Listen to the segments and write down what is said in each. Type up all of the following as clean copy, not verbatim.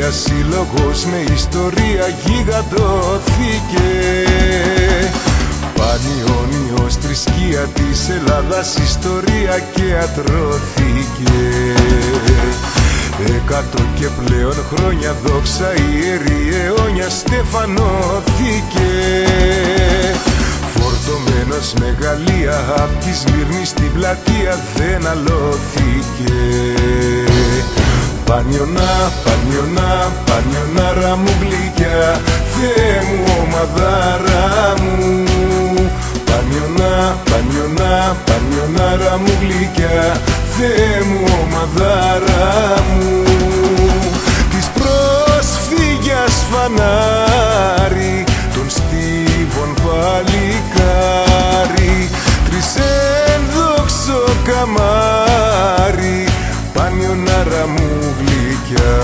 ιστορία, σύλλογος με ιστορία γιγαντώθηκε. Πανιώνιος, θρησκεία της Ελλάδας, ιστορία και ατρώθηκε. 100 και πλέον χρόνια δόξα ιερή αιώνια στεφανώθηκε. Φορτωμένος μεγαλεία απ' τη Σμύρνη στην πλατεία δεν αλώθηκε. Πανιωνά, πανιωνά, πανιωνάρα μου γλυκιά, Θεέ μου ομαδάρα μου. Πανιωνά, πανιωνά, πανιωνάρα μου γλυκιά, Θεέ μου ομαδάρα μου. Της πρόσφυγιας φανάρι, των στίβων παλικάρι, τρισένδοξο καμάρι, πανιωνάρα μου γλυκιά.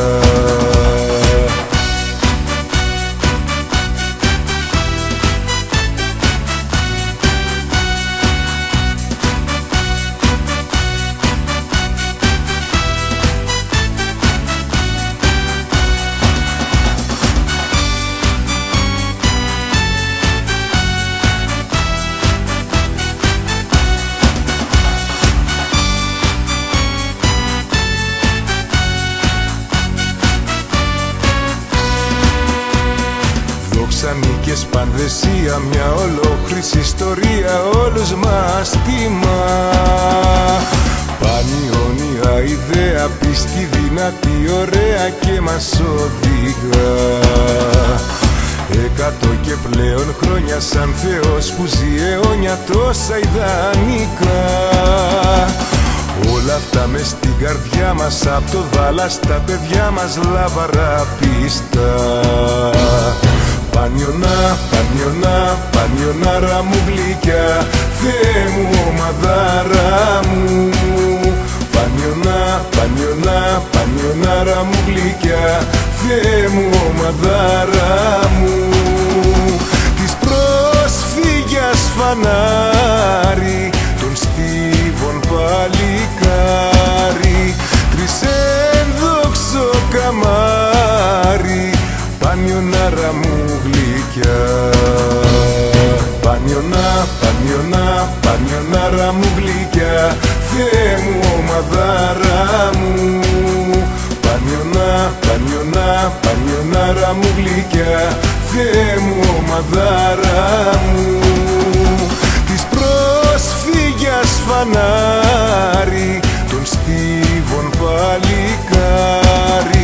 Νίκες, πανδεσία, μια ολόκληρης ιστορία, όλους μας τιμά. Πανιώνια ιδέα, πίστη δυνατή, ωραία και μας οδηγά. 100 και πλέον χρόνια σαν Θεός που ζει αιώνια τόσα ιδανικά. Όλα αυτά μες στην καρδιά μας, απ' το δάλα στα παιδιά μας λαβαρά πίστα. Πανιωνά, πανιωνά, πανιωνάρα μου γλυκιά, Θεέ μου ομαδάρα μου. Πανιωνά, πανιωνά, πανιωνάρα μου γλυκιά, Θεέ μου ομαδάρα μου. Της πρόσφυγιας φανάρι, των στίβων παλικάρι, τρισένδοξο καμάρι, πανιωνάρα μου γλυκιά. Πανιωνά, πανιωνά, πανιωνάρα μου γλυκιά, Θεέ μου ομαδάρα μου. Πανιωνά, πανιωνά, πανιωνάρα μου γλυκιά, Θεέ μου ομαδάρα μου. Της πρόσφυγιας φανάρι, των στίβων παλικάρι,